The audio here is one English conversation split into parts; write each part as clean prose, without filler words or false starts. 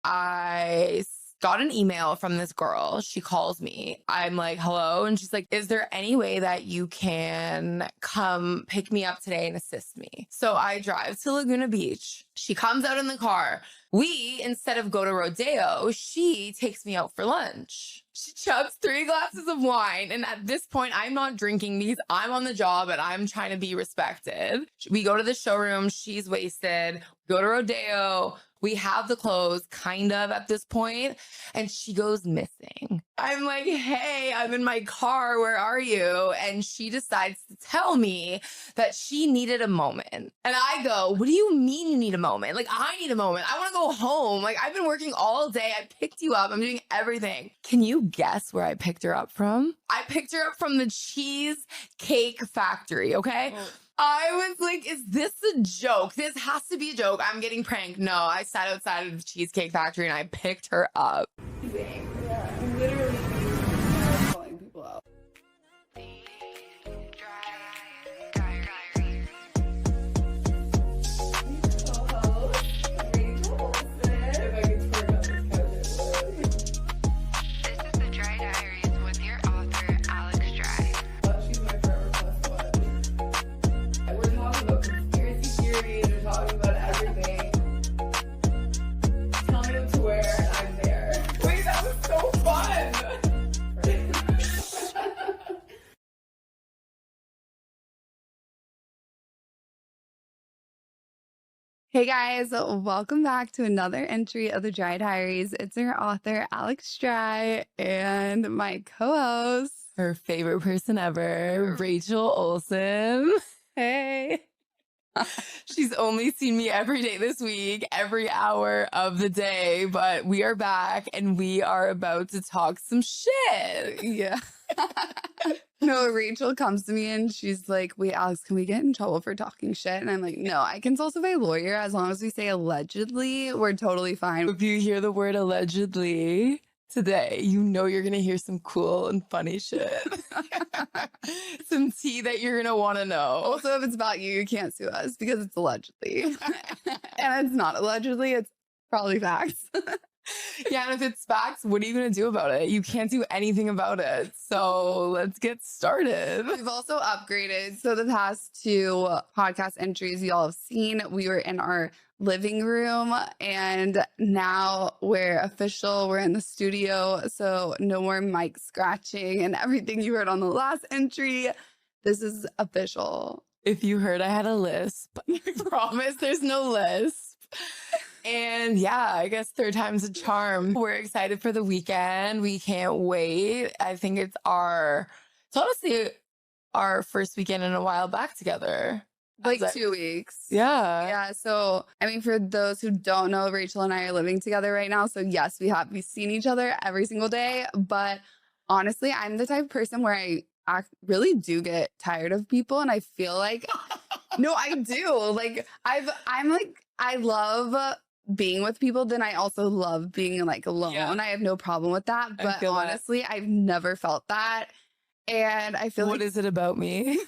I got an email from this girl. She calls me. I'm like, hello. And she's like, is there any way that you can come pick me up today and assist me? So I drive to Laguna Beach. She comes out in the car. Instead of go to Rodeo, she takes me out for lunch. She chugs 3 glasses of wine. And at this point, I'm not drinking because I'm on the job and I'm trying to be respected. We go to the showroom. She's wasted. Go to Rodeo. We have the clothes kind of at this point, and she goes missing. I'm like, hey, I'm in my car. Where are you? And she decides to tell me that she needed a moment. And I go, what do you mean you need a moment? Like, I need a moment. I want to go home. Like, I've been working all day. I picked you up. I'm doing everything. Can you guess where I picked her up from? I picked her up from the Cheesecake Factory, okay? Oh. I was like, is this a joke? This has to be a joke. I'm getting pranked. No, I sat outside of the Cheesecake Factory and I picked her up. Yeah, I'm literally calling people out. This is the Dry Diaries with your author, Alex Dry. She's my forever plus one. We're talking about conspiracy theories, we're talking about everything. Tell me what to wear and I'm there. Wait, that was so fun! Hey guys, welcome back to another entry of the Dry Diaries. It's our author, Alex Dry, and my co-host, Her favorite person ever, Rachel Olson. Hey. She's only seen me every day this week, every hour of the day, but we are back and we are about to talk some shit. Yeah. No, Rachel comes to me and she's like, wait, Alex, can we get in trouble for talking shit? And I'm like, no, I consult my lawyer. As long as we say allegedly, we're totally fine. If you hear the word allegedly today, you know you're going to hear some cool and funny shit. Some tea that you're going to want to know. Also, if it's about you, you can't sue us because it's allegedly. And it's not allegedly, it's probably facts. Yeah, and if it's facts, what are you going to do about it? You can't do anything about it. So let's get started. We've also upgraded. So the past 2 podcast entries y'all have seen, we were in our living room and now we're official. We're in the studio. So no more mic scratching and everything you heard on the last entry. This is official. If you heard I had a lisp, I promise there's no lisp. And yeah, I guess 3rd time's a charm. We're excited for the weekend. We can't wait. I think it's honestly our first weekend in a while back together. Like 2 weeks. Yeah. Yeah. So, I mean, for those who don't know, Rachel and I are living together right now. So yes, we've seen each other every single day. But honestly, I'm the type of person where I really do get tired of people. And I feel like, no, I do. Like I love being with people. Then I also love being like alone. Yeah. I have no problem with that. But honestly, I've never felt that. And I feel what is it about me?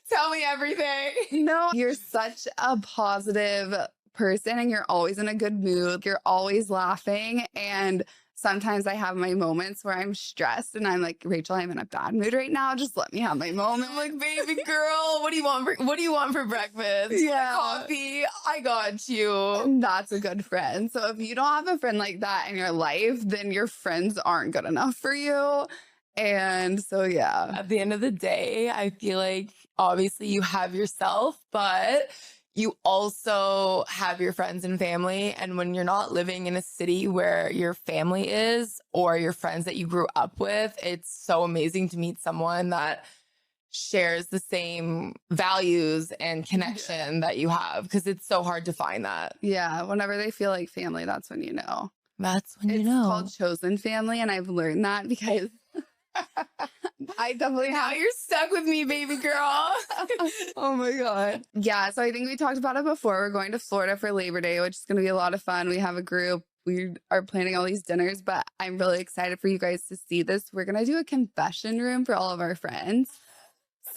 Tell me everything. No, you're such a positive person and you're always in a good mood. You're always laughing. And sometimes I have my moments where I'm stressed and I'm like, Rachel, I'm in a bad mood right now. Just let me have my moment. I'm like, baby girl, what do you want for breakfast? Yeah. Coffee. I got you. And that's a good friend. So if you don't have a friend like that in your life, then your friends aren't good enough for you. And so, yeah. At the end of the day, I feel like obviously you have yourself, but you also have your friends and family. And when you're not living in a city where your family is or your friends that you grew up with, it's so amazing to meet someone that shares the same values and connection that you have, because it's so hard to find that. Yeah. Whenever they feel like family, that's when you know. That's when you know. It's called chosen family. And I've learned that because I definitely now you're stuck with me, baby girl. Oh my God. Yeah. So I think we talked about it before. We're going to Florida for Labor Day, which is going to be a lot of fun. We have a group. We are planning all these dinners, but I'm really excited for you guys to see this. We're going to do a confession room for all of our friends.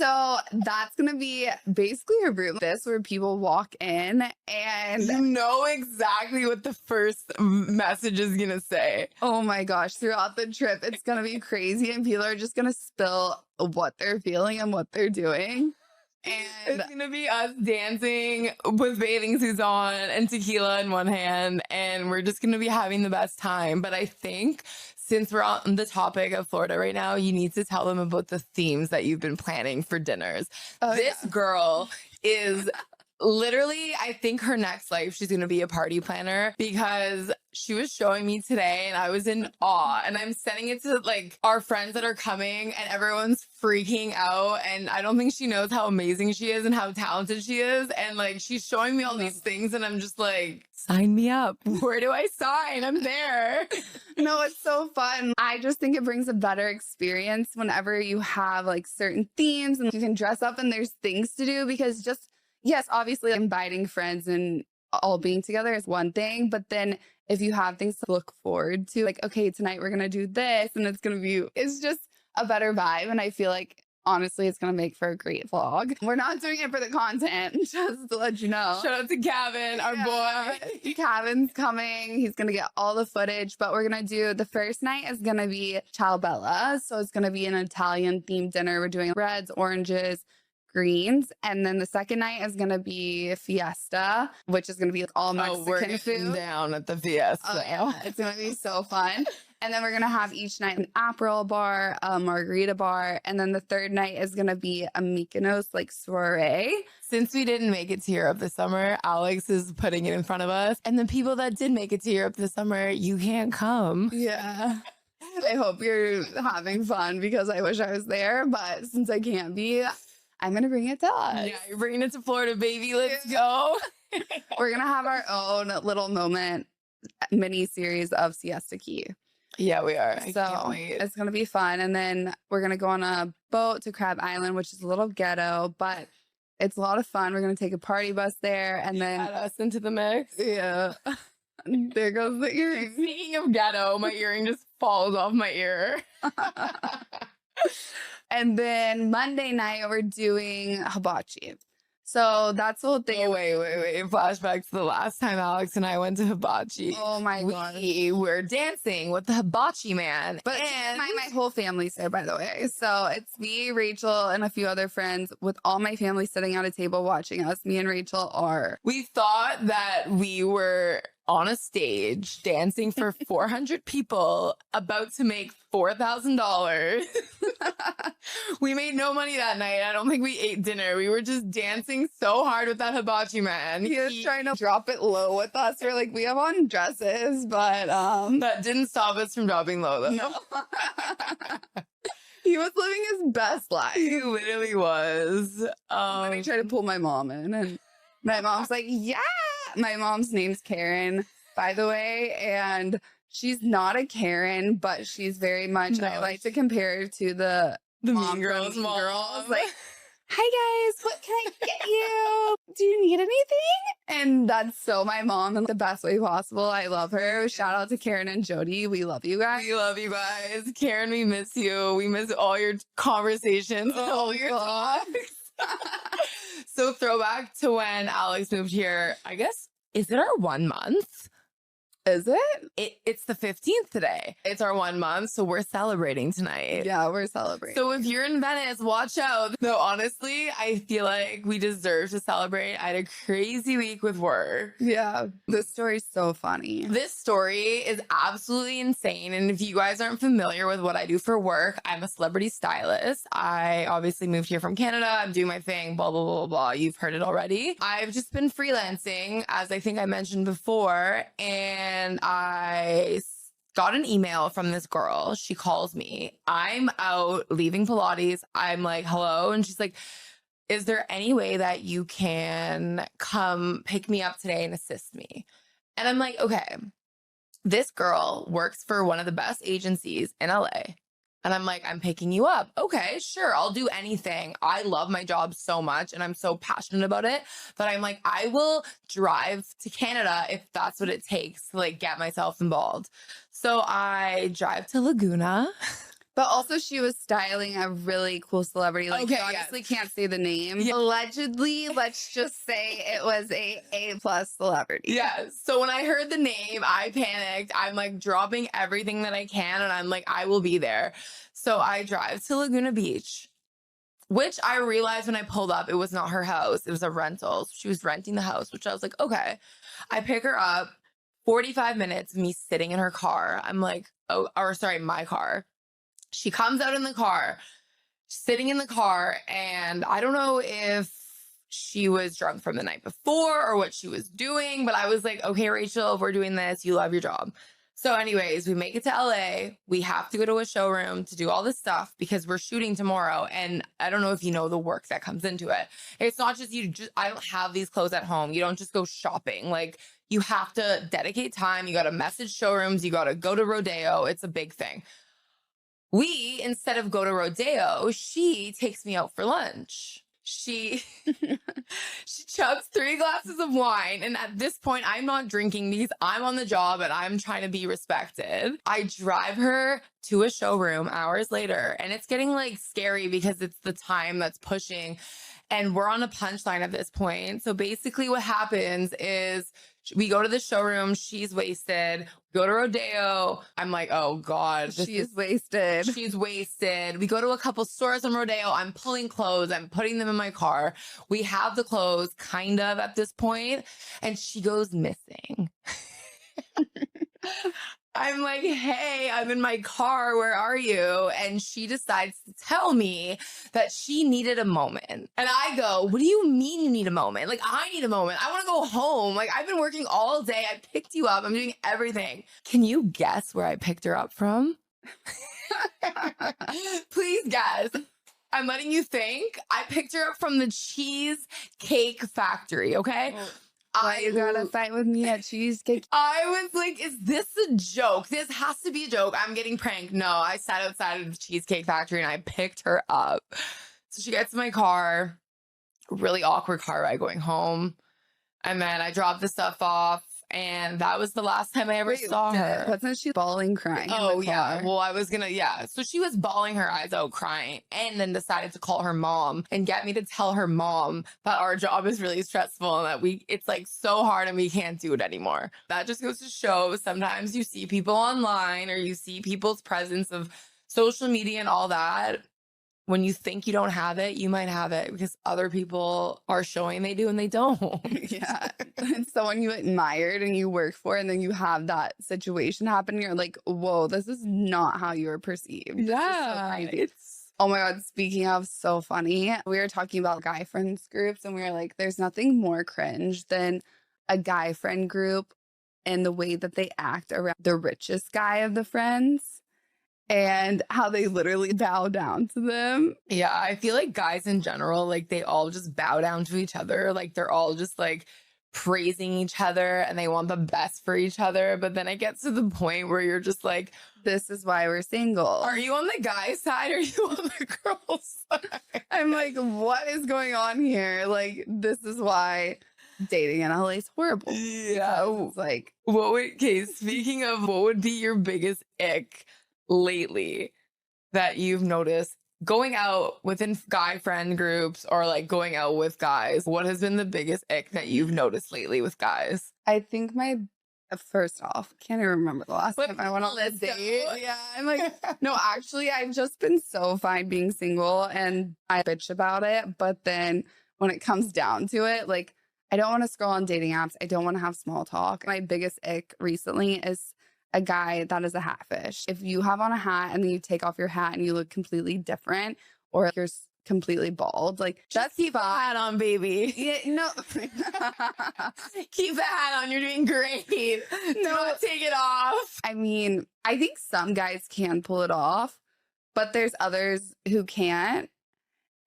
So that's going to be basically a room where people walk in and You know exactly what the first message is going to say. oh my gosh, throughout the trip, it's going to be crazy and people are just going to spill what they're feeling and what they're doing. And It's gonna be us dancing with bathing suits on and tequila in one hand, and we're just gonna be having the best time. But I think since we're on the topic of Florida right now, you need to tell them about the themes that you've been planning for dinners. This girl is literally, I think her next life, she's going to be a party planner because she was showing me today and I was in awe, and I'm sending it to like our friends that are coming and everyone's freaking out. And I don't think she knows how amazing she is and how talented she is. And like, she's showing me all these things and I'm just like, sign me up. Where do I sign? I'm there. No, it's so fun. I just think it brings a better experience whenever you have like certain themes and you can dress up and there's things to do, because just, yes, obviously inviting friends and all being together is one thing, but then if you have things to look forward to, like, okay, tonight we're going to do this and it's just a better vibe. And I feel like, honestly, it's going to make for a great vlog. We're not doing it for the content, just to let you know. Shout out to Gavin, our boy. Kevin's coming. He's going to get all the footage, but we're going to do, the first night is going to be Ciao Bella. So it's going to be an Italian themed dinner. We're doing reds, oranges, greens. And then the second night is going to be Fiesta, which is going to be all Mexican we're getting food. down at the Fiesta. Oh, yeah. It's going to be so fun. And then we're going to have each night an Aperol bar, a margarita bar. And then the third night is going to be a Mykonos like soiree. Since we didn't make it to Europe this summer, Alex is putting it in front of us. And the people that did make it to Europe this summer, you can't come. Yeah. I hope you're having fun because I wish I was there. But since I can't be, I'm going to bring it to us. Yeah, you're bringing it to Florida, baby. Let's go. We're going to have our own little moment mini series of Siesta Key. Yeah, we are. I So can't wait. it's going to be fun. And then we're going to go on a boat to Crab Island, which is a little ghetto, but it's a lot of fun. We're going to take a party bus there and then Add us into the mix. yeah. There goes the earring. Speaking of ghetto, my earring just falls off my ear. And then Monday night, we're doing hibachi. So that's the whole thing. Oh, wait. Flashback to the last time Alex and I went to hibachi. Oh my God. We were dancing with the hibachi man. But my whole family's there, by the way. So it's me, Rachel, and a few other friends with all my family sitting at a table watching us. Me and Rachel are. We thought that we were on a stage dancing for 400 people about to make $4,000. We made no money that night. I don't think we ate dinner. We were just dancing so hard with that hibachi man. He was trying to drop it low with us. We're like, we have on dresses, but that didn't stop us from dropping low though. no. He was living his best life. He literally was. And he tried to pull my mom in, and my mom's like, yeah. My mom's name's Karen, by the way, and she's not a Karen, but she's very much, No. I like to compare her to the mom Mean Girls from Mean mom. Girls. Like, hi guys, what can I get you? Do you need anything? And that's so my mom in the best way possible. I love her. Shout out to Karen and Jody. We love you guys. We love you guys. Karen, we miss you. We miss all your conversations, all your talks. So throwback to when Alex moved here, I guess, is it our 1 month? Is it? It's the 15th today. It's our 1 month, so we're celebrating tonight. Yeah, we're celebrating. So if you're in Venice, watch out. No, honestly, I feel like we deserve to celebrate. I had a crazy week with work. Yeah, this story's so funny. This story is absolutely insane. And if you guys aren't familiar with what I do for work, I'm a celebrity stylist. I obviously moved here from Canada. I'm doing my thing, blah, blah, blah, blah. You've heard it already. I've just been freelancing, as I think I mentioned before. And I got an email from this girl. She calls me. I'm out leaving Pilates. I'm like, hello. And she's like, is there any way that you can come pick me up today and assist me? And I'm like, okay, this girl works for one of the best agencies in LA. And I'm like, I'm picking you up. Okay, sure. I'll do anything. I love my job so much and I'm so passionate about it. But I'm like, I will drive to Canada if that's what it takes to like get myself involved. So I drive to Laguna. But also she was styling a really cool celebrity. Like, Okay, you honestly yes. can't say the name. Yeah. Allegedly, let's just say it was a A+ celebrity. Yeah. So when I heard the name, I panicked. I'm like dropping everything that I can. And I'm like, I will be there. So I drive to Laguna Beach, which I realized when I pulled up, it was not her house. It was a rental. She was renting the house, which I was like, okay. I pick her up, 45 minutes of me sitting in her car. I'm like, oh, or sorry, my car. She comes out in the car, sitting in the car, and I don't know if she was drunk from the night before or what she was doing, but I was like, okay, Rachel, if we're doing this, you love your job. So anyways, we make it to LA. We have to go to a showroom to do all this stuff because we're shooting tomorrow. And I don't know if you know the work that comes into it. It's not just I don't have these clothes at home. You don't just go shopping. Like, you have to dedicate time. You got to message showrooms. You got to go to Rodeo. It's a big thing. Instead of go to Rodeo, she takes me out for lunch. She chugs 3 glasses of wine. And at this point, I'm not drinking because I'm on the job and I'm trying to be respected. I drive her to a showroom hours later, and it's getting like scary because it's the time that's pushing. And we're on a punchline at this point. So basically what happens is we go to the showroom. She's wasted. We go to Rodeo. I'm like, oh God. She's wasted. She's wasted. We go to a couple stores in Rodeo. I'm pulling clothes. I'm putting them in my car. We have the clothes kind of at this point, and she goes missing. I'm like, hey, I'm in my car. Where are you? And she decides to tell me that she needed a moment. And I go, what do you mean you need a moment? Like, I need a moment. I want to go home. Like, I've been working all day. I picked you up. I'm doing everything. Can you guess where I picked her up from? Please guess. I'm letting you think. I picked her up from the Cheesecake Factory, okay? Why you gotta fight with me at Cheesecake? I was like, is this a joke? This has to be a joke. I'm getting pranked. No, I sat outside of the Cheesecake Factory and I picked her up. So she gets in my car, really awkward car ride going home. And then I dropped the stuff off. And that was the last time I ever saw her. Wasn't she bawling, crying? Oh, yeah. Well, I was gonna, yeah. So she was bawling her eyes out, crying, and then decided to call her mom and get me to tell her mom that our job is really stressful and that it's like so hard and we can't do it anymore. That just goes to show sometimes you see people online or you see people's presence of social media and all that. When you think you don't have it, you might have it because other people are showing they do and they don't. Yeah. It's someone you admired and you work for, and then you have that situation happen. And you're like, whoa, this is not how you were perceived. Yeah. Oh my God. Speaking of so funny, we were talking about guy friends groups, and we were like, there's nothing more cringe than a guy friend group and the way that they act around the richest guy of the friends. And how they literally bow down to them. Yeah, I feel like guys in general, like they all just bow down to each other. Like they're all just like praising each other and they want the best for each other. But then it gets to the point where you're just like, this is why we're single. Are you on the guy's side or are you on the girl's side? I'm like, what is going on here? Like, this is why dating in LA is horrible. Yeah. It's like, speaking of what would be your biggest ick lately that you've noticed going out within guy friend groups or like going out with guys? What has been the biggest ick that you've noticed lately with guys? I think first off, can't even remember the last time I went on a let's date. go. Yeah, I'm like, no, actually, I've just been so fine being single and I bitch about it. But then when it comes down to it, like, I don't want to scroll on dating apps. I don't want to have small talk. My biggest ick recently is a guy that is a hatfish. If you have on a hat and then you take off your hat and you look completely different, or you're completely bald, like, Just keep a hat on, baby. Yeah, no. Keep the hat on. You're doing great. Do not take it off. I mean, I think some guys can pull it off, but there's others who can't.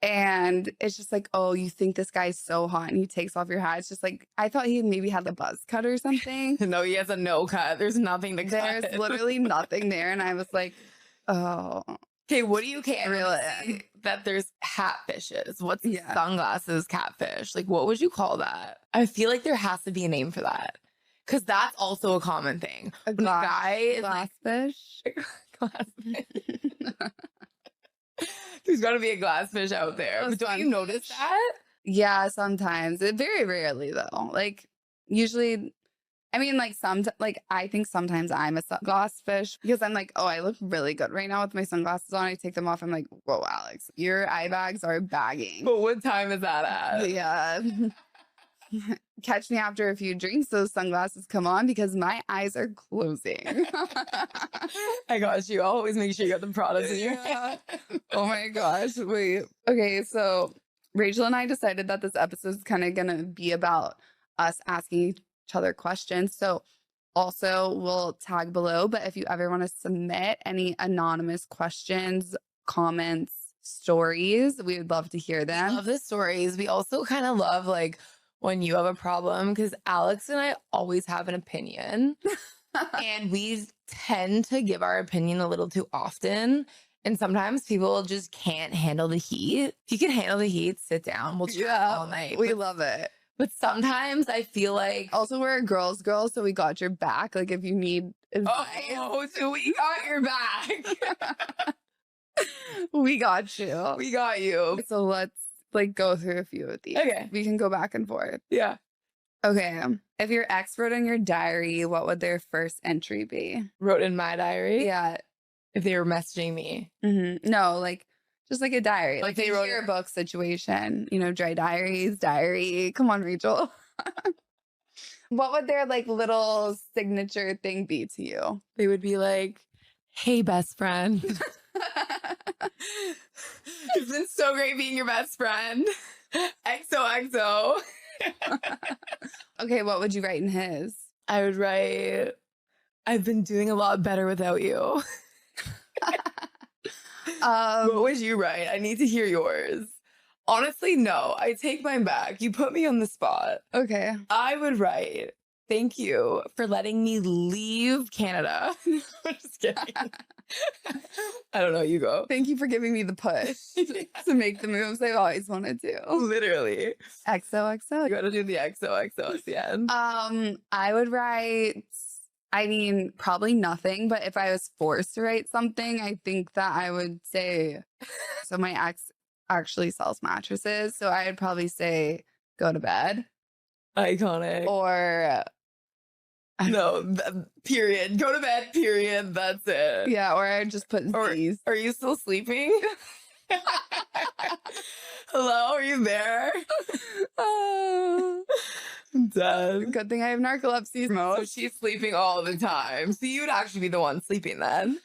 And it's just like, oh, you think this guy's so hot and he takes off your hat. It's just like, I thought he maybe had a buzz cut or something. No, he has a no cut. There's nothing to cut. There's literally nothing there. And I was like, oh. Okay, what do you care? Really? That there's hatfishes. What's sunglasses catfish? Like, what would you call that? I feel like there has to be a name for that. Because that's also a common thing. A When a guy is glassfish? glassfish. There's got to be a glassfish out there. A But don't you notice sunfish. that? Yeah, sometimes. Very rarely though. Like usually, I mean, like I think sometimes I'm a glassfish because I'm like, oh, I look really good right now with my sunglasses on. I take them off. I'm like, whoa, Alex, your eye bags are bagging. But what time is that at? Yeah. Catch me after a few drinks, those sunglasses come on because my eyes are closing. I got you. I'll always make sure you got the products in your Yeah. Oh my gosh. Wait. Okay, so Rachel and I decided that this episode is kind of going to be about us asking each other questions. So also we'll tag below, but if you ever want to submit any anonymous questions, comments, stories, we would love to hear them. love the stories. We also kind of love like when you have a problem because Alex and I always have an opinion and we tend to give our opinion a little too often. And sometimes people just can't handle the heat. If you can handle the heat, sit down. We'll chat all night. We love it. But sometimes I feel like, Also, we're a girls' girl, so we got your back. Like if you need advice, oh, so we got your back. we got you. We got you. So let's like go through a few of these. Okay. We can go back and forth. Yeah. Okay. If your ex wrote in your diary, what would their first entry be? Wrote in my diary. Yeah. If they were messaging me. No, like just like a diary. Like Like they a wrote- yearbook situation. You know, Dry Diaries, diary. Come on, Rachel. What would their like little signature thing be to you? They would be like, hey, best friend. It's been so great being your best friend. XOXO. Okay, what would you write in his? I would write, I've been doing a lot better without you. What would you write? I need to hear yours. Honestly, no. I take mine back. You put me on the spot. Okay. I would write, thank you for letting me leave Canada. I'm just kidding. I don't know. You go. Thank you for giving me the push to make the moves I've always wanted to. Literally. You XOXO. got to do the XOXO at the end. I would write, I mean, probably nothing, but if I was forced to write something, I think that I would say, so my ex actually sells mattresses. So I would probably say, go to bed Iconic. or, No, period. Go to bed, period. That's it. yeah, or I'd just put Or- Z's. Are you still sleeping? Hello, are you there? I'm dead. Good thing I have narcolepsy. So she's sleeping all the time. So you would actually be the one sleeping then.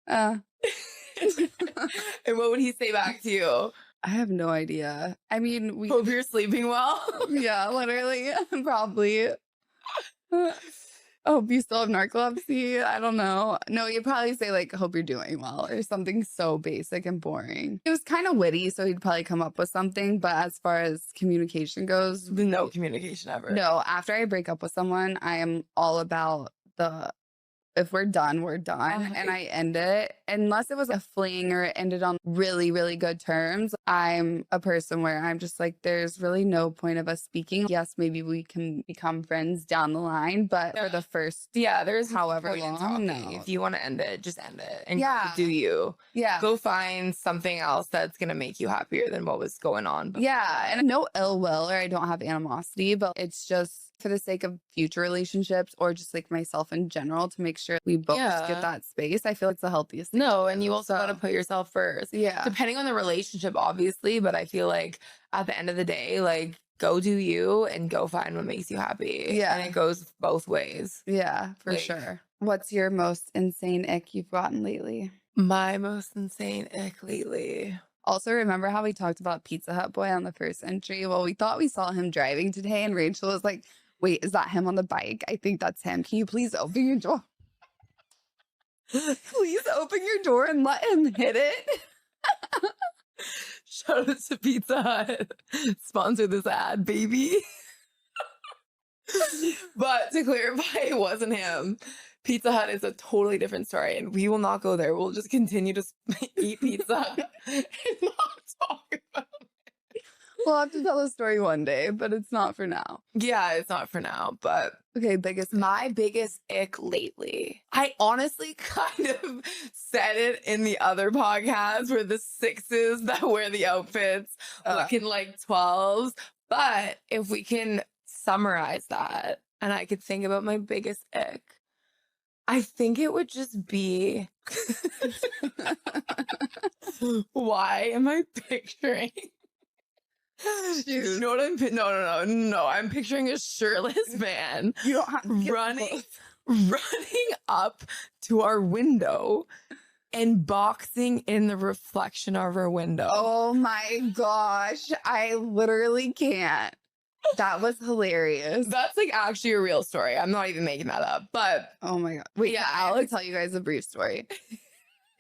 Uh, And what would he say back to you? I have no idea. I mean, we, Hope you're sleeping well. yeah, literally, probably. Hope you still have narcolepsy. I don't know. No, you'd probably say like, hope you're doing well or something so basic and boring. It was kind of witty, so he'd probably come up with something. But as far as communication goes, No communication ever. no, after I break up with someone, I am all about if we're done, we're done. And I end it. Unless it was a fling or it ended on really, really good terms, I'm a person where I'm just like, there's really no point of us speaking. Yes, maybe we can become friends down the line, but for the first, Yeah, there's However no point in long, talking. no. If you want to end it, just end it. And Yeah. do you. yeah. Go find something else that's going to make you happier than what was going on before. Yeah, and no ill will or I don't have animosity, but it's just for the sake of future relationships or just like myself in general to make sure we both just Yeah. get that space. I feel it's the healthiest thing. No, and you also got to So- put yourself first. Yeah. Depending on the relationship, obviously, but I feel like at the end of the day, like go do you and go find what makes you happy. Yeah. And it goes both ways. Yeah, for Like- sure. What's your most insane ick you've gotten lately? My most insane ick lately. Also, remember how we talked about Pizza Hut Boy on the first entry? Well, we thought we saw him driving today, and Rachel was like, wait, is that him on the bike? I think that's him. Can you please open your door? Please open your door and let him hit it. Shout out to Pizza Hut. Sponsor this ad, baby. But to clarify, it wasn't him. Pizza Hut is a totally different story, and we will not go there. We'll just continue to eat pizza and not talk about We'll have to tell the story one day, but it's not for now. Yeah, it's not for now, but Okay, my biggest ick lately. I honestly kind of said it in the other podcast where the 6s that wear the outfits looking like 12s. But if we can summarize that and I could think about my biggest ick, I think it would just be why am I picturing? You know what I'm no. I'm picturing a shirtless man You don't have to get running close. up to our window and boxing in the reflection of our window. Oh my gosh. I literally can't. That was hilarious. That's like actually a real story. I'm not even making that up. But Oh my God. Wait, Yeah, I'll tell you guys a brief story.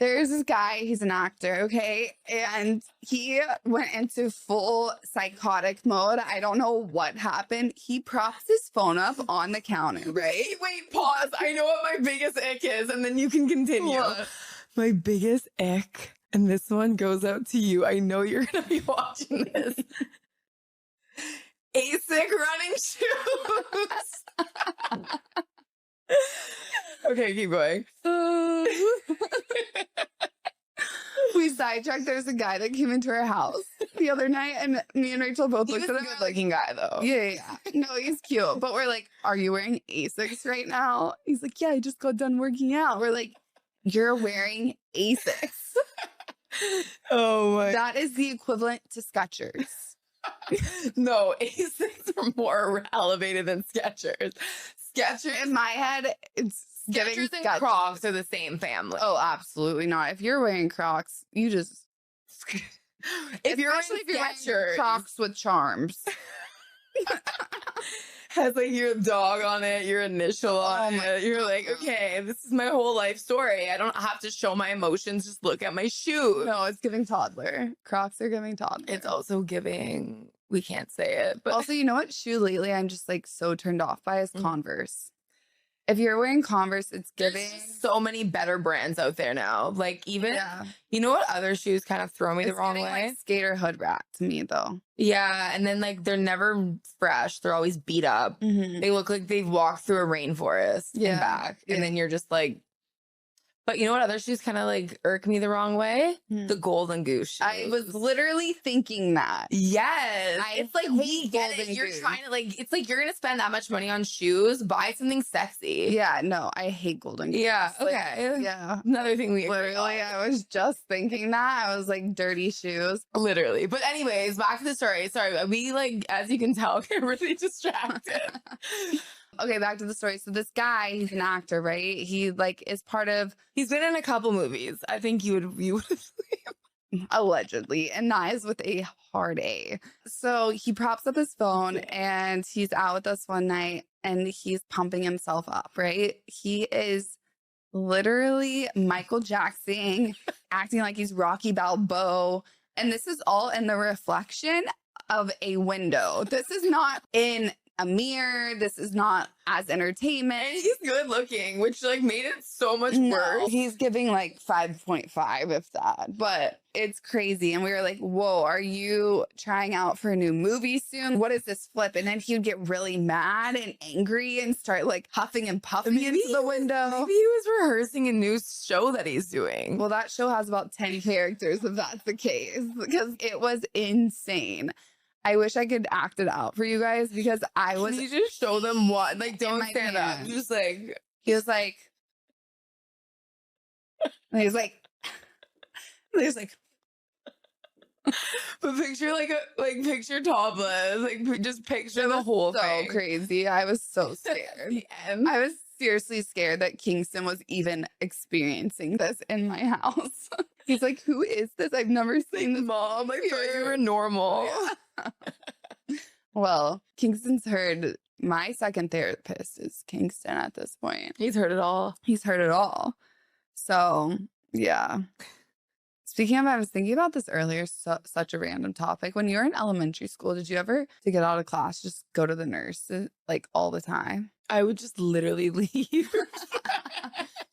There's this guy, he's an actor, okay? And he went into full psychotic mode. I don't know what happened. He props his phone up on the counter, right? wait, pause. I know what my biggest ick is, and then you can continue. What? My biggest ick, and this one goes out to you. I know you're gonna be watching this. ASIC running shoes. Okay, keep going. We sidetracked. There's a guy that came into our house the other night, and me and Rachel both He was looked a at him. good-looking guy, though. Yeah. No, he's cute. But we're like, are you wearing Asics right now? He's like, yeah, I just got done working out. We're like, you're wearing Asics. Oh my. That is the equivalent to Skechers. No, ASICs are more elevated than Skechers. Skechers In my head, it's giving Skechers and Skechers. Crocs are the same family. Oh, absolutely not. If you're wearing Crocs, you just if you're especially if you're wearing Skechers, Crocs with charms. has like your dog on it, your initial on Oh my it. You're like, okay, this is my whole life story. I don't have to show my emotions. Just look at my shoes. No, it's giving toddler. Crocs are giving toddler. It's also giving. We can't say it, but Also, you know what shoe lately I'm just like so turned off by is Mm. Converse. If you're wearing Converse, it's there's giving. just so many better brands out there now. Like even Yeah. you know what other shoes kind of throw me the It's wrong giving, way? like, skater hood rat to me though. Yeah, and then like they're never fresh. They're always beat up. Mm-hmm. They look like they've walked through a rainforest Yeah, and back. yeah. And then you're just like, but you know what other shoes kind of like irk me the wrong way? The Golden Goose shoes. I was literally thinking that. Yes. I It's like we hate get it. Golden You're Goose. trying to like, it's like you're going to spend that much money on shoes. Buy something sexy. Yeah, no, I hate Golden Goose. Yeah. Like, Okay. yeah. Another thing we agree Literally, on. I was just thinking that. I was like, dirty shoes. Literally. But anyways, back to the story. Sorry. We like, as you can tell, get really distracted. Okay, back to the story. So this guy, he's an actor, right? He like is part of He's been in a couple movies. I think you would allegedly, and that is with a hard A. So he props up his phone and he's out with us one night and he's pumping himself up, right? He is literally Michael Jackson, acting like he's Rocky Balboa. And this is all in the reflection of a window. This is not in a mirror. This is not as entertainment. And he's good looking, which like made it so much No, worse. he's giving like 5.5 if that, but it's crazy. And we were like, whoa, are you trying out for a new movie soon? What is this flip? And then he would get really mad and angry and start like huffing and puffing Maybe into the window. Maybe he was rehearsing a new show that he's doing. Well, that show has about 10 characters if that's the case, because it was insane. I wish I could act it out for you guys because I was. Can you just show them what? Like, don't my stand up. hand. Just like, He was like, and he was like, he was like, but picture picture topless. Like, just picture the whole so thing. crazy. I was so At scared. the end. I was seriously scared that Kingston was even experiencing this in my house. He's like, who is this? I've never seen this. Mom, I thought you here." were normal. Well, Kingston's heard. My second therapist is Kingston at this point. He's heard it all. He's heard it all. So, yeah. Speaking of, I was thinking about this earlier, such a random topic. When you were in elementary school, did you ever, to get out of class, just go to the nurse like all the time? I would just literally leave.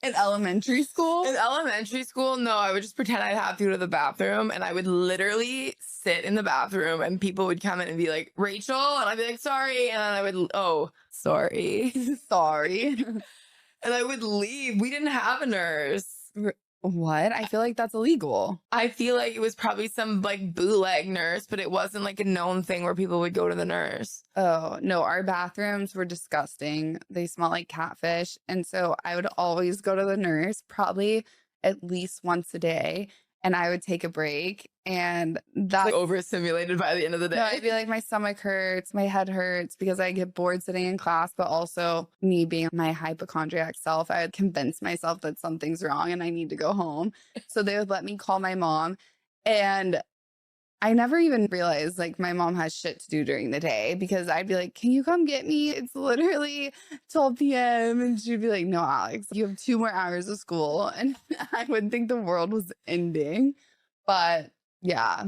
In elementary school? In elementary school, no, I would just pretend I'd have to go to the bathroom and I would literally sit in the bathroom and people would come in and be like, Rachel, and I'd be like, sorry. And then I would, oh, sorry. Sorry. And I would leave. We didn't have a nurse. What? I feel like that's illegal. I feel like it was probably some like bootleg nurse, but it wasn't like a known thing where people would go to the nurse. Oh, no, our bathrooms were disgusting. They smelled like catfish. And so I would always go to the nurse probably at least once a day. And I would take a break. And that Like overstimulated by the end of the day. no, I'd be like, my stomach hurts, my head hurts because I get bored sitting in class, but also me being my hypochondriac self, I would convince myself that something's wrong and I need to go home. So they would let me call my mom. And I never even realized like my mom has shit to do during the day because I'd be like, can you come get me? It's literally 12 p.m. And she'd be like, no, Alex, you have 2 more hours of school. And I would think the world was ending. But yeah,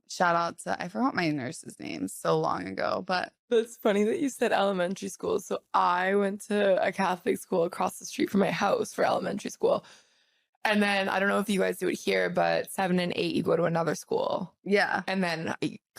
shout out to, I forgot my nurse's name so long ago, but That's funny that you said elementary school. So I went to a Catholic school across the street from my house for elementary school. And then I don't know if you guys do it here, but 7 and 8, you go to another school. yeah. And then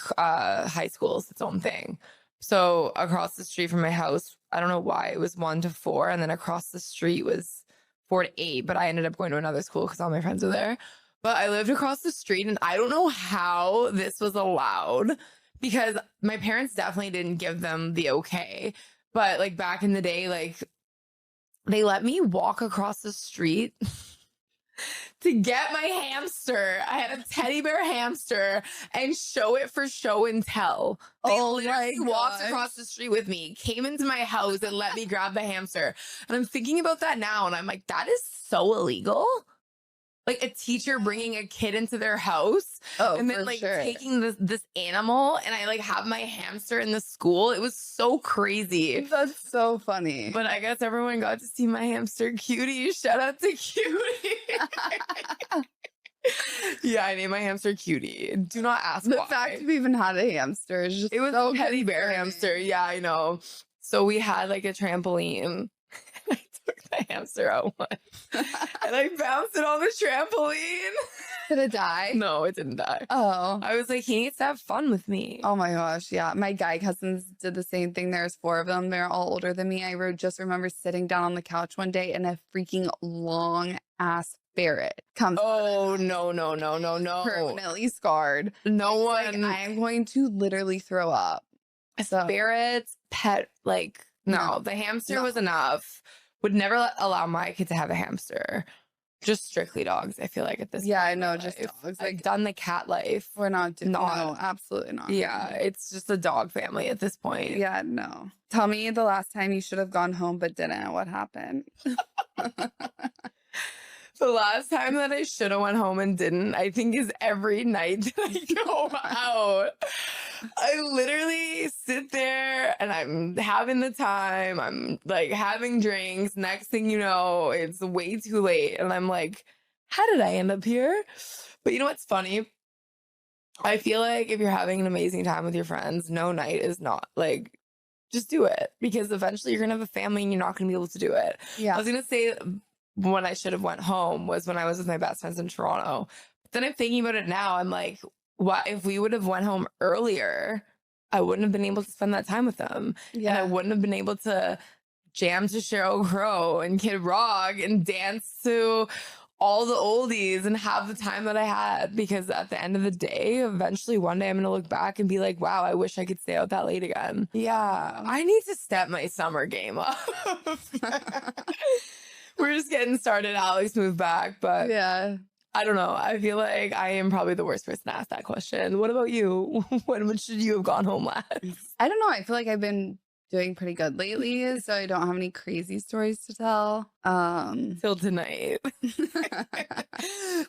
high school is its own thing. So across the street from my house, I don't know why it was 1 to 4. And then across the street was 4 to 8. But I ended up going to another school because all my friends were there. But I lived across the street and I don't know how this was allowed because my parents definitely didn't give them the okay. But like back in the day, like they let me walk across the street to get my hamster. I had a teddy bear hamster and show it for show and tell. They literally walked across the street with me, came into my house and let me grab the hamster. And I'm thinking about that now and I'm like, that is so illegal. Like a teacher bringing a kid into their house and then like taking this animal and I like have my hamster in the school. It was so crazy. That's so funny. But I guess everyone got to see my hamster Cutie. Shout out to Cutie. Yeah, I named my hamster Cutie. Do not ask The why. fact we even had a hamster is just It was so a teddy bear concerning. hamster. Yeah, I know. So we had like a trampoline. I took the hamster out once and I bounced it on the trampoline. Did it die? No, it didn't die. Oh. I was like, he needs to have fun with me. Oh my gosh. Yeah. My guy cousins did the same thing. There's 4 of them. They're all older than me. just remember sitting down on the couch one day and a freaking long ass ferret comes. Oh, no. Permanently scarred. No Like, one. I am going to literally throw up. So, Ferrets, pet, like, no, the hamster was enough. Would never allow my kid to have a hamster. Just strictly dogs, I feel like at this yeah, point I in my know. Just life. dogs. I've Like, done the cat life. we're not doing not- No, absolutely not. Yeah, it's just a dog family at this point. Yeah, no. Tell me the last time you should have gone home but didn't. What happened? The last time that I should have went home and didn't, I think is every night that I go out. I literally sit there and I'm having the time. I'm like having drinks. Next thing you know, it's way too late. And I'm like, how did I end up here? But you know what's funny? I feel like if you're having an amazing time with your friends, no night is not like, just do it because eventually you're going to have a family and you're not going to be able to do it. Yeah. I was going to say when I should have went home was when I was with my best friends in Toronto. But then I'm thinking about it now. I'm like, what if we would have went home earlier? I wouldn't have been able to spend that time with them. And I wouldn't have been able to jam to Sheryl Crow and Kid Rock and dance to all the oldies and have the time that I had. Because at the end of the day, eventually one day I'm going to look back and be like, wow, I wish I could stay out that late again. Yeah. I need to step my summer game up. We're just getting started. Alex moved back, but Yeah. I don't know. I feel like I am probably the worst person to ask that question. What about you? When should you have gone home last? I don't know. I feel like I've been doing pretty good lately, so I don't have any crazy stories to tell. Till tonight.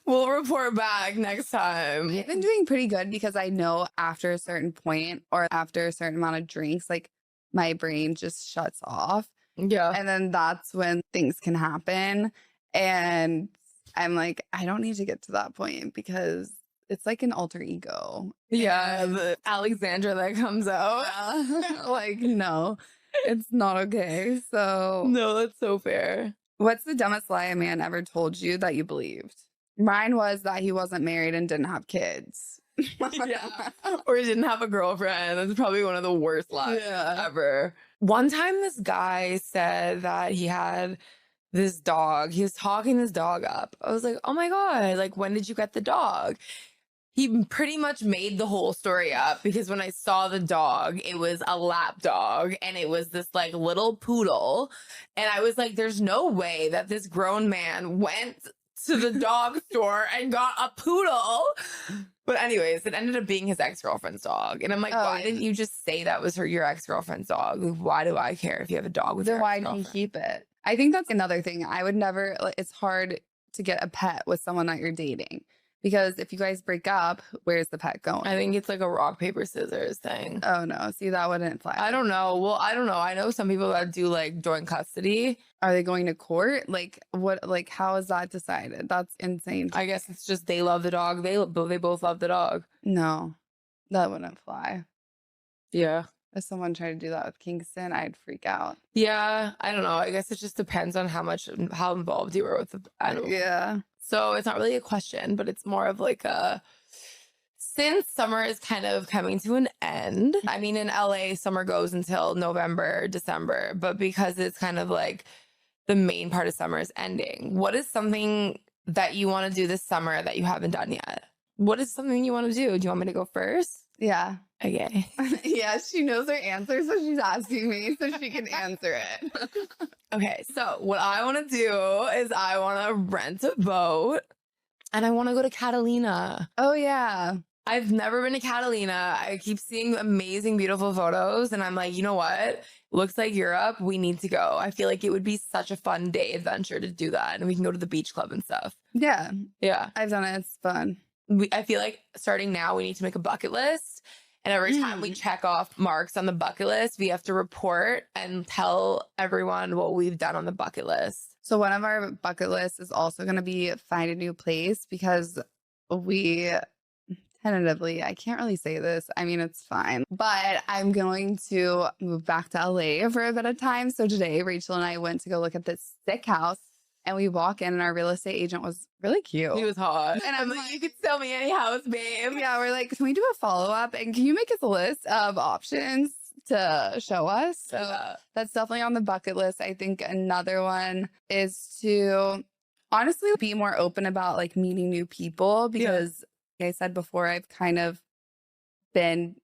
We'll report back next time. I've been doing pretty good because I know after a certain point or after a certain amount of drinks, like my brain just shuts off. Yeah. And then that's when things can happen. And I'm like, I don't need to get to that point because it's like an alter ego. Yeah. The Alexandra that comes out. Like, no, it's not okay. So No, that's so fair. What's the dumbest lie a man ever told you that you believed? Mine was that he wasn't married and didn't have kids. Yeah. Or he didn't have a girlfriend. That's probably one of the worst lies Yeah. ever. One time this guy said that he had this dog. He was talking this dog up. I was like, oh my God, like, when did you get the dog? He pretty much made the whole story up because when I saw the dog, it was a lap dog and it was this like little poodle. And I was like, there's no way that this grown man went to the dog store and got a poodle. But anyways, it ended up being his ex-girlfriend's dog. And I'm like, why didn't you just say that was your ex-girlfriend's dog? Like, why do I care if you have a dog with Then your why did he ex-girlfriend? keep it? I think that's another thing. I would never, like, it's hard to get a pet with someone that you're dating because if you guys break up, where's the pet going? I think it's like a rock, paper, scissors thing. Oh no, see, that wouldn't fly. I don't know. Well, I don't know. I know some people that do like joint custody. Are they going to court? Like what? Like how is that decided? That's insane. I guess it's just they love the dog. They both love the dog. No, that wouldn't fly. Yeah. If someone tried to do that with Kingston, I'd freak out. Yeah. I don't know. I guess it just depends on how involved you were with the animal. Yeah. So it's not really a question, but it's more of like since summer is kind of coming to an end. I mean, in LA, summer goes until November, December, but because it's kind of like the main part of summer is ending. What is something that you want to do this summer that you haven't done yet? What is something you want to do? Do you want me to go first? Yeah. Okay. Yeah, she knows her answer, so she's asking me so she can answer it. Okay, so what I want to do is I want to rent a boat and I want to go to Catalina. Oh, yeah. I've never been to Catalina. I keep seeing amazing, beautiful photos and I'm like, you know what? Looks like Europe. We need to go. I feel like it would be such a fun day adventure to do that. And we can go to the beach club and stuff. Yeah. Yeah. I've done it. It's fun. I feel like starting now, we need to make a bucket list. And every time we check off marks on the bucket list, we have to report and tell everyone what we've done on the bucket list. So one of our bucket lists is also going to be find a new place because we tentatively, I can't really say this. I mean, it's fine, but I'm going to move back to LA for a bit of time. So today, Rachel and I went to go look at this sick house. And we walk in and our real estate agent was really cute. He was hot. And I'm like, you could sell me any house, babe. Yeah, we're like, can we do a follow-up? And can you make us a list of options to show us? So that's definitely on the bucket list. I think another one is to honestly be more open about like meeting new people because like I said before, I've kind of been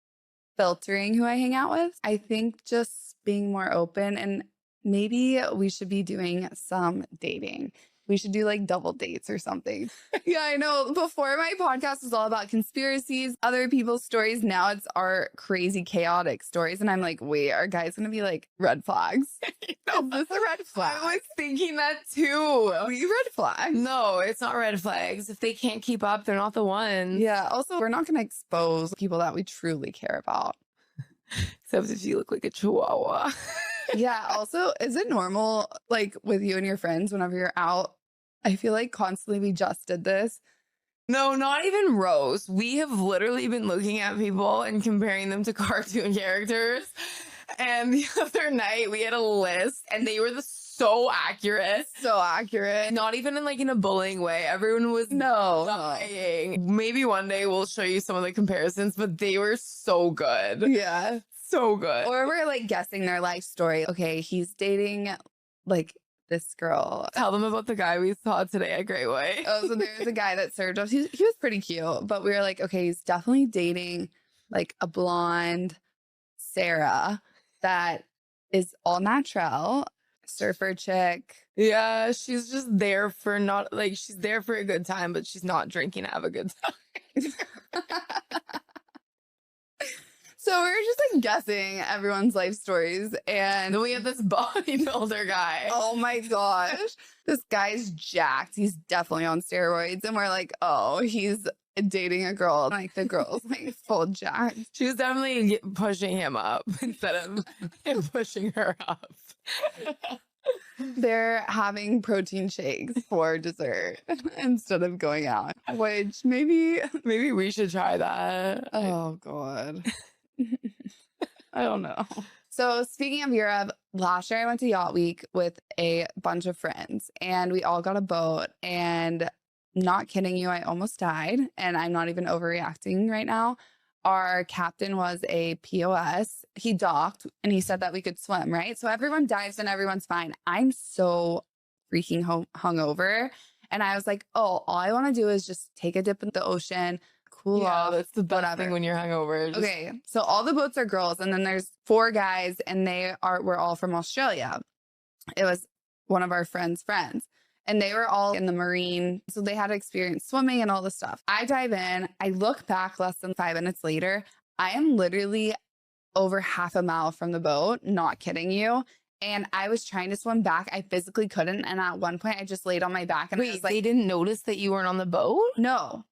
filtering who I hang out with. I think just being more open and maybe we should be doing some dating. We should do like double dates or something. Yeah, I know. Before my podcast was all about conspiracies, other people's stories. Now it's our crazy, chaotic stories. And I'm like, wait, are guys going to be like red flags? Is this a red flag? I was thinking that too. We red flags. No, it's not red flags. If they can't keep up, they're not the ones. Yeah. Also, we're not going to expose people that we truly care about. Except if you look like a chihuahua. Yeah. Also, is it normal, like with you and your friends, whenever you're out? I feel like constantly we just did this. No, not even Rose. We have literally been looking at people and comparing them to cartoon characters. And the other night we had a list and they were so accurate. So accurate. Not even in a bullying way. Everyone was dying. Maybe one day we'll show you some of the comparisons, but they were so good. Yeah. So good. Or we're like guessing their life story. Okay, he's dating like this girl. Tell them about the guy we saw today at Great Way. Oh, so there's a guy that served us. He was pretty cute, but we were like, okay, he's definitely dating like a blonde Sarah that is all natural, surfer chick. Yeah, she's just there for she's there for a good time, but she's not drinking to have a good time. So we were just like guessing everyone's life stories. And then we have this bodybuilder guy. Oh my gosh. This guy's jacked. He's definitely on steroids. And we're like, oh, he's dating a girl. Like the girl's like full jacked. She was definitely pushing him up instead of him pushing her up. They're having protein shakes for dessert instead of going out, which maybe we should try that. Oh God. I don't know. So speaking of Europe, last year I went to Yacht Week with a bunch of friends and we all got a boat, and not kidding you, I almost died, and I'm not even overreacting right now. Our captain was a POS. He docked and he said that we could swim, right? So everyone dives and everyone's fine. I'm so freaking hungover. And I was like, oh, all I want to do is just take a dip in the ocean, cool off. That's the best whatever. thing when you're hungover. Just... Okay, so all the boats are girls, and then there's 4 guys, and we're all from Australia. It was one of our friends' and they were all in the marine, so they had experience swimming and all this stuff. I dive in, I look back less than 5 minutes later, I am literally over half a mile from the boat, not kidding you. And I was trying to swim back. I physically couldn't. And at one point I just laid on my back and I was like, they didn't notice that you weren't on the boat? No.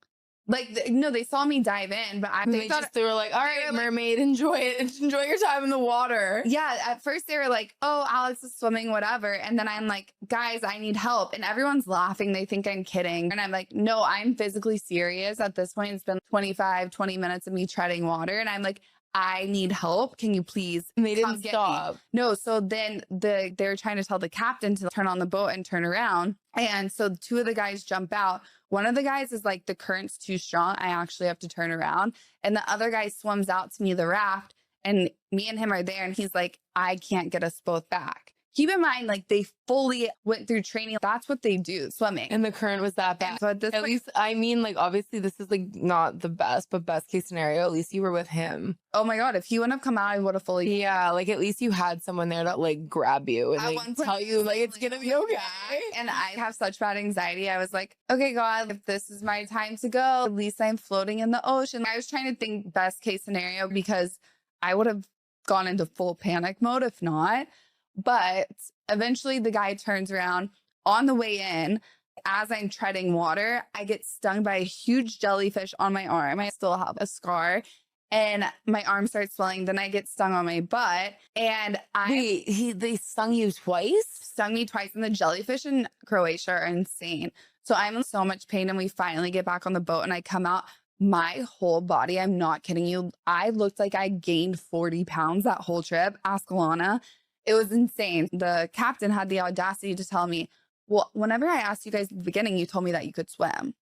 Like, no, they saw me dive in, but they were like, all right, mermaid, enjoy it. Enjoy your time in the water. Yeah. At first they were like, oh, Alex is swimming, whatever. And then I'm like, guys, I need help. And everyone's laughing. They think I'm kidding. And I'm like, no, I'm physically serious. At this point, it's been 20 minutes of me treading water. And I'm like, I need help. Can you please? And they didn't stop. No. So then they were trying to tell the captain to turn on the boat and turn around. And so 2 of the guys jump out. One of the guys is like, the current's too strong, I actually have to turn around. And the other guy swims out to me, the raft, and me and him are there. And he's like, I can't get us both back. Keep in mind, like, they fully went through training. That's what they do, swimming. And the current was that bad. So at at least, I mean, like, obviously this is like not the best, but best case scenario, at least you were with him. Oh my God, if he wouldn't have come out, I would have fully. Yeah, like at least you had someone there to like grab you and like tell you like it's gonna be okay. And I have such bad anxiety. I was like, okay, God, if this is my time to go, at least I'm floating in the ocean. I was trying to think best case scenario because I would have gone into full panic mode if not. But eventually the guy turns around on the way in. As I'm treading water, I get stung by a huge jellyfish on my arm. I still have a scar and my arm starts swelling. Then I get stung on my butt and they stung you twice? Stung me twice, and the jellyfish in Croatia are insane. So I'm in so much pain and we finally get back on the boat and I come out. My whole body, I'm not kidding you, I looked like I gained 40 pounds that whole trip. Ask Alana. It was insane. The captain had the audacity to tell me, well, whenever I asked you guys at the beginning, you told me that you could swim.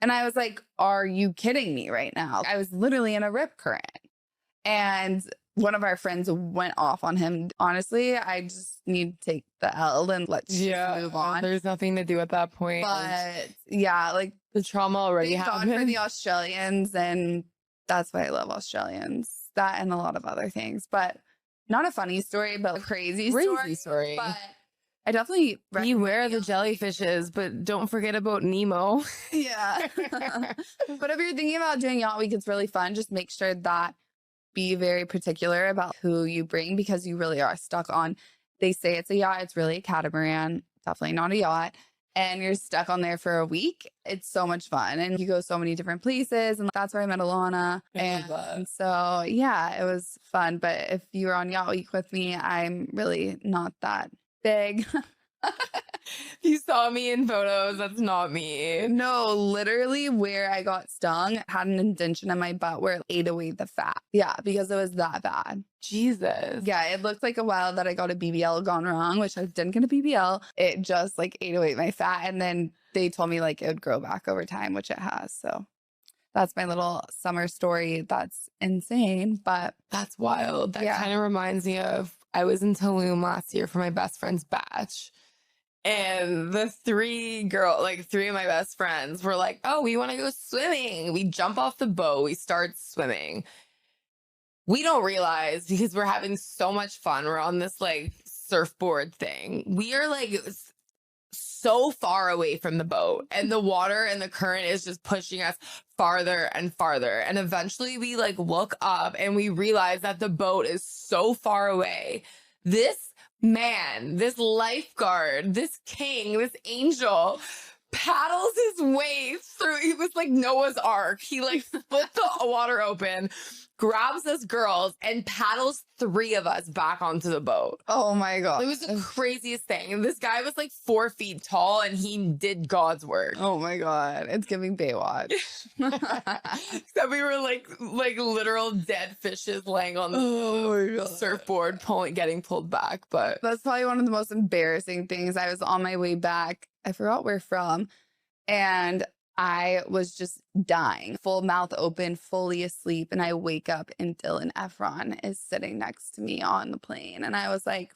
And I was like, are you kidding me right now? I was literally in a rip current. And one of our friends went off on him. Honestly, I just need to take the L and let's just move on. There's nothing to do at that point. But yeah, like the trauma already happened. For the Australians, and that's why I love Australians. That and a lot of other things. But not a funny story, but a crazy story. But I definitely beware the jellyfishes, but don't forget about Nemo. Yeah. But if you're thinking about doing Yacht Week, it's really fun. Just make sure that be very particular about who you bring because you really are stuck on. They say it's a yacht. It's really a catamaran. Definitely not a yacht. And you're stuck on there for a week. It's so much fun. And you go so many different places. And that's where I met Alana. And so, yeah, it was fun. But if you were on Yacht Week with me, I'm really not that big. You saw me in photos. That's not me. No, literally where I got stung had an indentation in my butt where it ate away the fat. Yeah, because it was that bad. Jesus. Yeah, it looked like a while that I got a BBL gone wrong, which I didn't get a BBL. It just like ate away my fat. And then they told me like it would grow back over time, which it has. So that's my little summer story. That's insane, but that's wild. That kind of reminds me of I was in Tulum last year for my best friend's batch. And the 3 of my best friends were like, oh, we want to go swimming. We jump off the boat. We start swimming. We don't realize because we're having so much fun. We're on this like surfboard thing. We are like so far away from the boat and the water and the current is just pushing us farther and farther. And eventually we like look up and we realize that the boat is so far away. This man, this lifeguard, this king, this angel paddles his way through. He was like Noah's Ark. He like split the water open, grabs us girls and paddles 3 of us back onto the boat. Oh my God. It was the craziest thing. And this guy was like 4 feet tall and he did God's work. Oh my God. It's giving Baywatch. Except we were like literal dead fishes laying on the Oh my God. surfboard, getting pulled back. But That's probably one of the most embarrassing things. I was on my way back. I forgot where from. And I was just dying, full mouth open, fully asleep. And I wake up and Dylan Efron is sitting next to me on the plane. And I was like,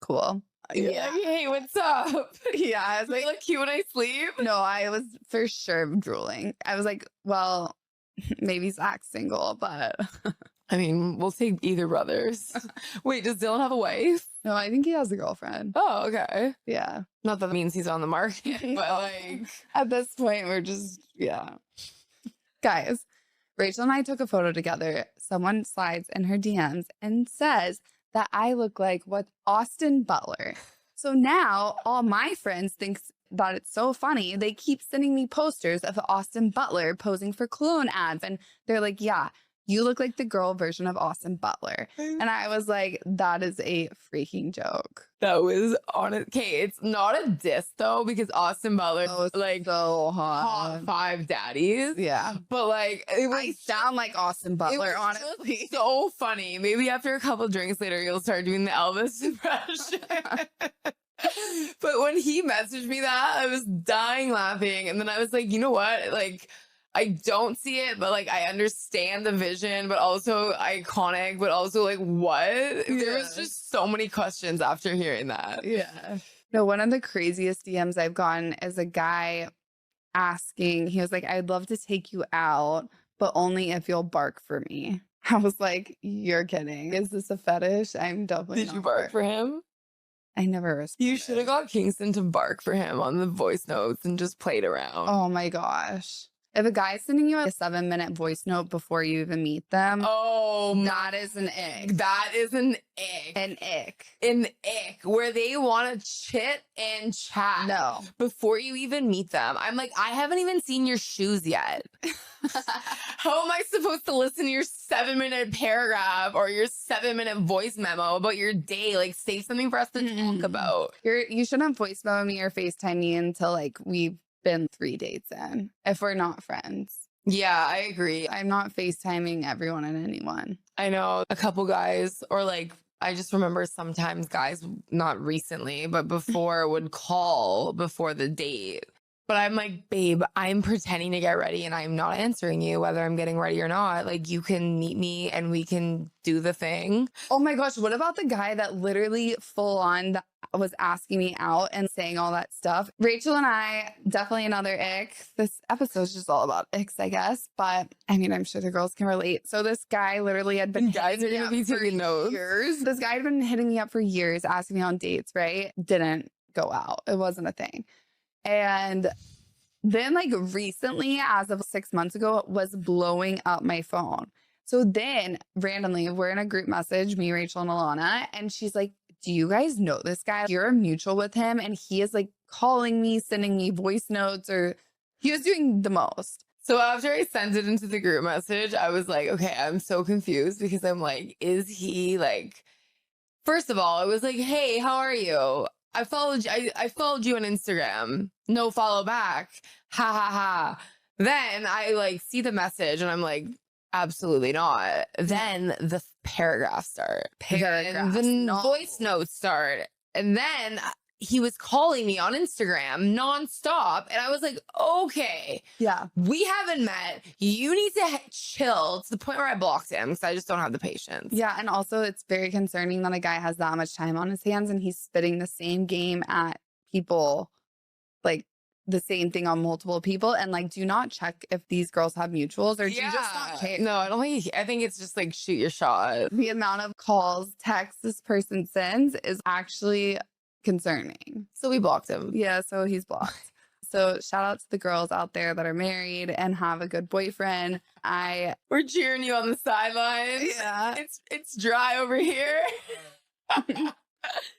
cool. yeah, hey, what's up? Yeah. I was I like, look cute when I sleep. no, I was for sure drooling. I was like, well, maybe Zach's single, but I mean, we'll take either brothers. Wait, does Dylan have a wife? no, I think he has a girlfriend. Oh, okay. Yeah. Not that means he's on the market, but like, At this point, we're just, yeah. Guys, Rachel and I took a photo together. Someone slides in her DMs and says that I look like what Austin Butler. So now all my friends think that it's so funny. They keep sending me posters of Austin Butler posing for cologne ads. And they're like, yeah, you look like the girl version of Austin Butler. And I was like, that is a freaking joke. that was on it. Okay, it's not a diss though, because Austin Butler, Oh, it's like, so top hot. 5 daddies. Yeah. But like, it was I sound like Austin it Butler, was honestly. just so funny. Maybe after a couple drinks later, you'll start doing the Elvis impression. But when he messaged me that, I was dying laughing. And then I was like, you know what? Like, I don't see it, but like, I understand the vision, but also iconic, but also like, what? There was Yeah. just so many questions after hearing that. Yeah. No, one of the craziest DMs I've gotten is a guy asking, he was like, I'd love to take you out, but only if you'll bark for me. I was like, you're kidding. Is this a fetish? I'm definitely Did you not bark for him? I never responded. You should have got Kingston to bark for him on the voice notes and just played around. Oh my gosh. If a guy's sending you a 7-minute voice note before you even meet them, Oh, that is an ick. that is an ick. An ick. An ick where they want to chit and chat No. before you even meet them. I'm like, I haven't even seen your shoes yet. How am I supposed to listen to your 7-minute paragraph or your 7-minute voice memo about your day? Like, save something for us to talk about. You shouldn't voice memo me or FaceTime me until like we've been 3 dates in, if we're not friends. Yeah, I agree. I'm not FaceTiming everyone and anyone. I know a couple guys, or like, I just remember sometimes guys, not recently, but before would call before the date. But I'm like, babe, I'm pretending to get ready and I'm not answering you whether I'm getting ready or not. Like, you can meet me and we can do the thing. Oh my gosh, what about the guy that literally full on was asking me out and saying all that stuff? Rachel and I, definitely another ick. This episode's just all about icks, I guess. But I mean, I'm sure the girls can relate. So this guy literally had been Guys are hitting going me to be up for taking notes. years. This guy had been hitting me up for years, asking me on dates, right? Didn't go out. It wasn't a thing. And then like recently, as of 6 months ago, was blowing up my phone. So then randomly, we're in a group message, me, Rachel, and Alana, and she's like, do you guys know this guy? You're mutual with him. And he is like calling me, sending me voice notes, or he was doing the most. So after I sent it into the group message, I was like, okay, I'm so confused because I'm like, is he like, first of all, I was like, hey, how are you? I followed you on Instagram. No follow back. Ha ha ha. Then I like see the message and I'm like, absolutely not. Then the paragraphs start. Paragraphs, The no. voice notes start. And then he was calling me on Instagram nonstop. And I was like, okay, Yeah. we haven't met. You need to chill, to the point where I blocked him because I just don't have the patience. Yeah. And also, it's very concerning that a guy has that much time on his hands and he's spitting the same game at people, like the same thing on multiple people. And like, do not check if these girls have mutuals, or do you just not care? No, I don't think. I think it's just like shoot your shot. The amount of calls, texts this person sends is actually concerning. So we blocked him. Yeah. So he's blocked. So shout out to the girls out there that are married and have a good boyfriend. We're cheering you on the sidelines. Yeah. It's dry over here.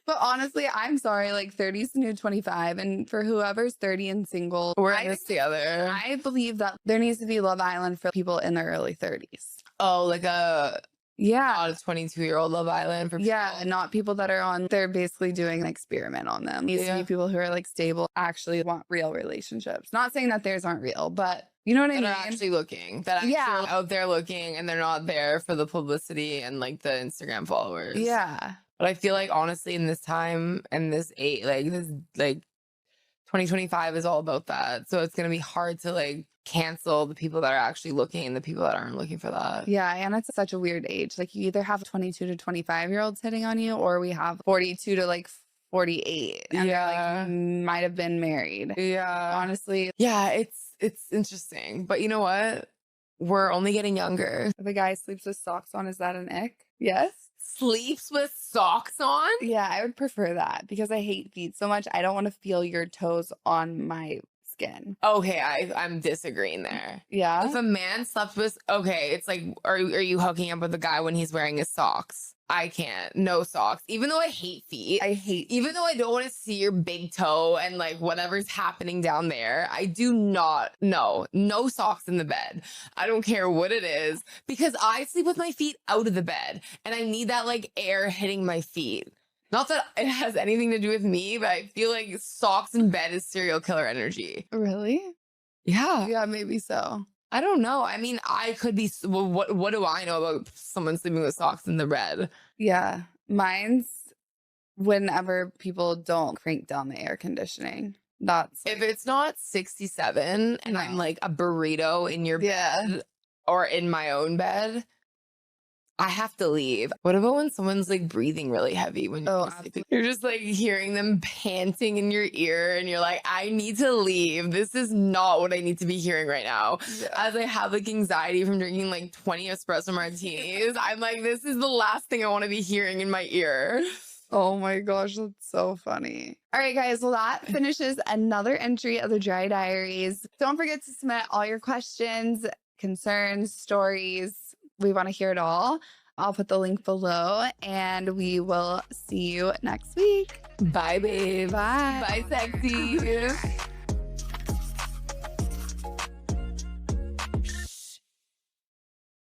But honestly, I'm sorry, like 30's the new 25. And for whoever's 30 and single, We're in this together. I believe that there needs to be Love Island for people in their early 30s. Oh, like a Yeah. not a 22-year-old Love Island for Yeah, people. not people that are on, they're basically doing an experiment on them. Needs to Yeah. be people who are like stable, actually want real relationships. Not saying that theirs aren't real, but you know what I That mean? are actually looking, that actually Yeah. are out there looking, and they're not there for the publicity and like the Instagram followers. Yeah. But I feel like honestly in this time and this this 2025 is all about that. So it's gonna be hard to like cancel the people that are actually looking and the people that aren't looking for that. Yeah. And it's such a weird age. Like you either have 22 to 25-year-olds hitting on you, or we have 42 to like 48. And they're like, might have been married. Yeah. Honestly, Yeah, it's interesting. But you know what? We're only getting younger. if a guy sleeps with socks on, is that an ick? Yes. Sleeps with socks on? Yeah, I would prefer that because I hate feet so much. I don't want to feel your toes on my skin. Okay, I'm disagreeing there. Yeah. If a man slept with, okay, it's like, are you hooking up with a guy when he's wearing his socks? I can't. No socks. Even though I hate feet. Even though I don't want to see your big toe and like whatever's happening down there, I do not. No socks in the bed. I don't care what it is because I sleep with my feet out of the bed and I need that like air hitting my feet. Not that it has anything to do with me, but I feel like socks in bed is serial killer energy. Really? Yeah. Yeah, maybe so. I don't know. I mean, I could be. Well, what do I know about someone sleeping with socks in the bed? Yeah. Mine's whenever people don't crank down the air conditioning. That's If it's not 67 and I'm No. like a burrito in your bed or in my own bed, I have to leave. What about when someone's like breathing really heavy when you're sleeping? You're just like hearing them panting in your ear and you're like, I need to leave. This is not what I need to be hearing right now. As I have like anxiety from drinking like 20 espresso martinis, I'm like, this is the last thing I want to be hearing in my ear. Oh my gosh, that's so funny. All right, guys. Well, that finishes another entry of the Dry Diaries. Don't forget to submit all your questions, concerns, stories. We want to hear it all. I'll put the link below and we will see you next week. Bye, babe. Bye. Bye, sexy.